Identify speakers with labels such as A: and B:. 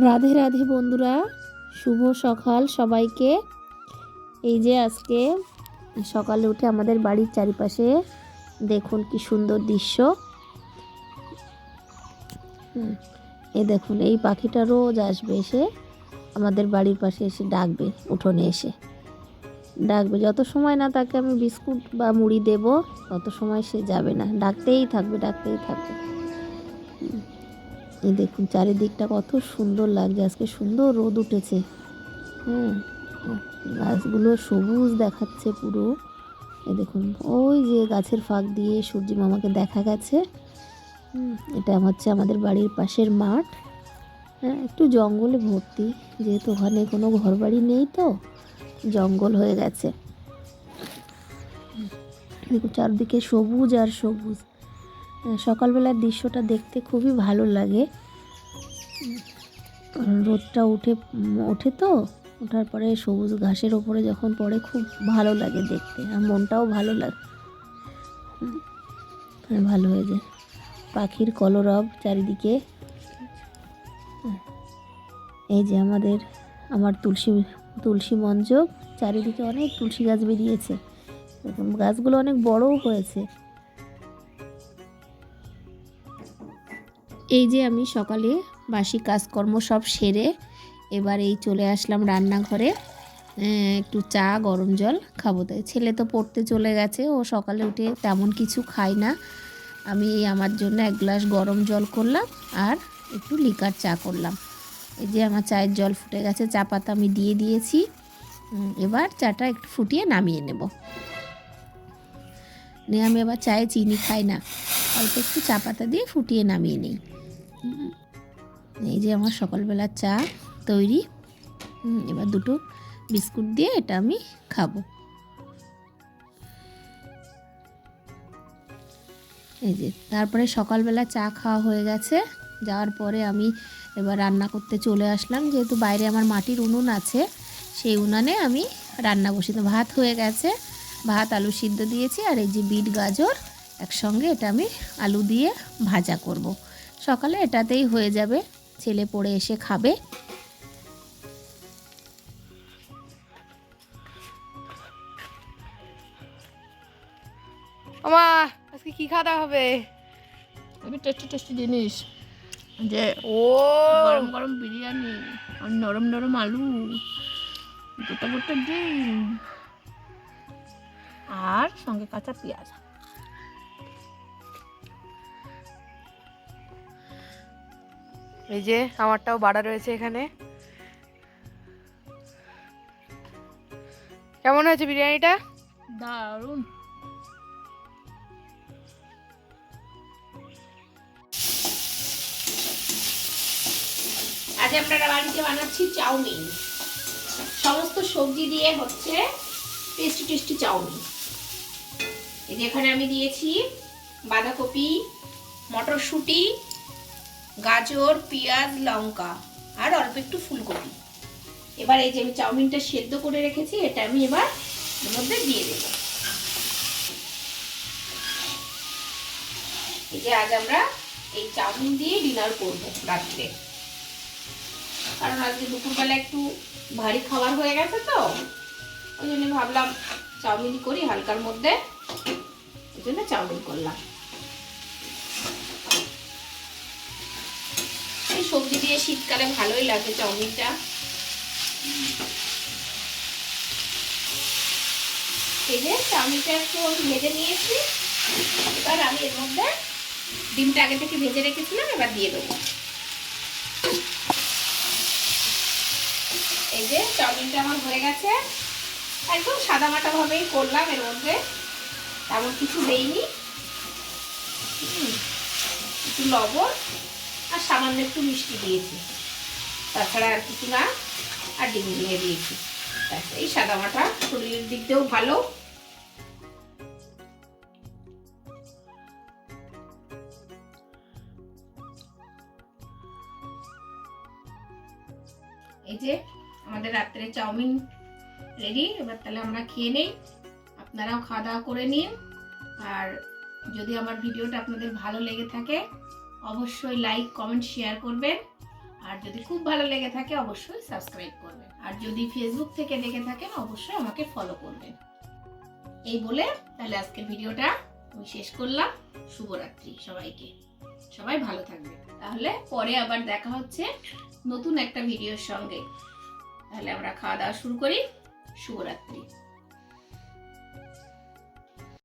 A: রাধে রাধে বন্ধুরা, শুভ সকাল সবাইকে। এই যে আজকে সকালে উঠে আমাদের বাড়ির চারিপাশে দেখুন কি সুন্দর দৃশ্য। এই দেখুন, এই পাখিটা রোজ আসবে, এসে আমাদের বাড়ির পাশে এসে ডাকবে, উঠোনে এসে ডাকবে। যত সময় না তাকে আমি বিস্কুট বা মুড়ি দেব তত সময় সে যাবে না, ডাকতেই থাকবে ডাকতেই থাকবে। এই দেখুন চারিদিকটা কত সুন্দর লাগছে, আজকে সুন্দর রোদ উঠেছে। গাছগুলো সবুজ দেখাচ্ছে পুরো। এই দেখুন, ওই যে গাছের ফাঁক দিয়ে সূর্যি মামাকে দেখা গেছে। এটা হচ্ছে আমাদের বাড়ির পাশের মাঠ। একটু জঙ্গলে ভর্তি, যেহেতু ওখানে কোনো ঘরবাড়ি নেই, তো জঙ্গল হয়ে গেছে। দেখুন চারদিকে সবুজ আর সবুজ। সকালবেলার দৃশ্যটা দেখতে খুবই ভালো লাগে, কারণ রোদটা ওঠে তো, ওঠার পরে সবুজ ঘাসের ওপরে যখন পড়ে খুব ভালো লাগে দেখতে, আর মনটাও ভালো লাগে, ভালো হয়ে যায়। পাখির কলরব চারিদিকে। এই যে আমার তুলসী মঞ্চ, চারিদিকে অনেক তুলসী গাছ বেরিয়েছে। দেখুন গাছগুলো অনেক বড়ও হয়েছে। এই যে আমি সকালে বাসি কাজকর্ম সব সেরে এবার এই চলে আসলাম রান্নাঘরে। একটু চা গরম জল খাবো, তাই ছেলে তো পড়তে চলে গেছে, ও সকালে উঠে তেমন কিছু খায় না। আমি আমার জন্য এক গ্লাস গরম জল করলাম আর একটু লিকার চা করলাম। এই যে আমার চায়ের জল ফুটে গেছে, চা পাতা আমি দিয়ে দিয়েছি। এবার চাটা একটু ফুটিয়ে নামিয়ে নেব। নিয়ে আমি এবার চায়ে চিনি খাই না, অল্প একটু চা পাতা দিয়ে ফুটিয়ে নামিয়ে নিই। এই যে আমার সকালবেলার চা তৈরি। এবার দুটো বিস্কুট দিয়ে এটা আমি খাবো। এই যে তারপরে সকালবেলা চা খাওয়া হয়ে গেছে, যাওয়ার পরে আমি এবার রান্না করতে চলে আসলাম। যেহেতু বাইরে আমার মাটির উনুন আছে, সেই উনানে আমি রান্না বসিয়ে, ভাত হয়ে গেছে, ভাত আলু সিদ্ধ দিয়েছি, আর এই যে বিট গাজর একসঙ্গে এটা আমি আলু দিয়ে ভাজা করব। সকালে এটাতেই হয়ে যাবে, ছেলে পড়ে এসে খাবে।
B: আমা আজকে কি খাওয়া হবে?
A: খুবই টেস্টি টেস্টি জিনিস, যে
B: ও
A: গরম গরম বিরিয়ানি আর নরম নরম আলু, গোটা গোটা ডিম, আর সঙ্গে কাঁচা পেঁয়াজ।
B: এই যে আমারটাও বাড়া রয়েছে এখানে। কেমন হয়েছে বিরিয়ানিটা?
A: দারুণ। আজ আমরা বাড়িতে বানাচ্ছি চাউমিন, সমস্ত সবজি দিয়ে হচ্ছে টেস্টি টেস্টি চাউমিন। এই যে এখানে আমি দিয়েছি বাঁধাকপি, মটরশুঁটি, গাজর, পেঁয়াজ, লঙ্কা আর অল্প একটু ফুলকপি। এবার এই যে আমি চাউমিনটা সেদ্ধ করে রেখেছি, এটা আমি এবার এর মধ্যে দিয়ে দেব। এই যে আজ আমরা এই চাউমিন দিয়ে ডিনার করবো রাত্রে, কারণ আজকে দুপুরবেলা একটু ভারী খাবার হয়ে গেছে, তো ওই জন্য ভাবলাম চাউমিন করি হালকার মধ্যে, ওই জন্য চাউমিন করলাম। এই সবজি দিয়ে শীতকালে ভালোই লাগে চাউমিনটা। এই যে চাউমিনটা একটু ভেজে নিয়েছি, এবার আমি এর মধ্যে ডিমটা আগে থেকে ভেজে রেখেছিলাম, এবার দিয়ে দেবো। এই যে চাউমিনটা আমার হয়ে গেছে, একদম সাদামাটা ভাবেই করলাম, এর মধ্যে তেমন কিছু দেইনি, একটু লবণ আর সামান্য একটু মিষ্টি দিয়েছি, তাছাড়া আর কিছু না, আর ডিম দিয়ে দিয়েছি। এই সাদামাটা শরীরের দিক দিয়েও ভালো। এই যে আমাদের রাত্রে চাউমিন রেডি, এবার তাহলে আমরা খেয়ে নেই, আপনারাও খাওয়া দাওয়া করে নিন। আর যদি আমার ভিডিওটা আপনাদের ভালো লেগে থাকে অবশ্যই লাইক কমেন্ট শেয়ার করবেন, আর যদি খুব ভালো লেগে থাকে অবশ্যই সাবস্ক্রাইব করবেন, আর যদি ফেসবুক থেকে দেখে থাকেন অবশ্যই আমাকে ফলো করবেন। এই বলে তাহলে আজকের ভিডিওটা আমি শেষ করলাম। শুভরাত্রি সবাইকে, সবাই ভালো থাকবে। তাহলে পরে আবার দেখা হচ্ছে নতুন একটা ভিডিওর সঙ্গে। তাহলে আমরা খাওয়া দাওয়া শুরু করি। শুভরাত্রি।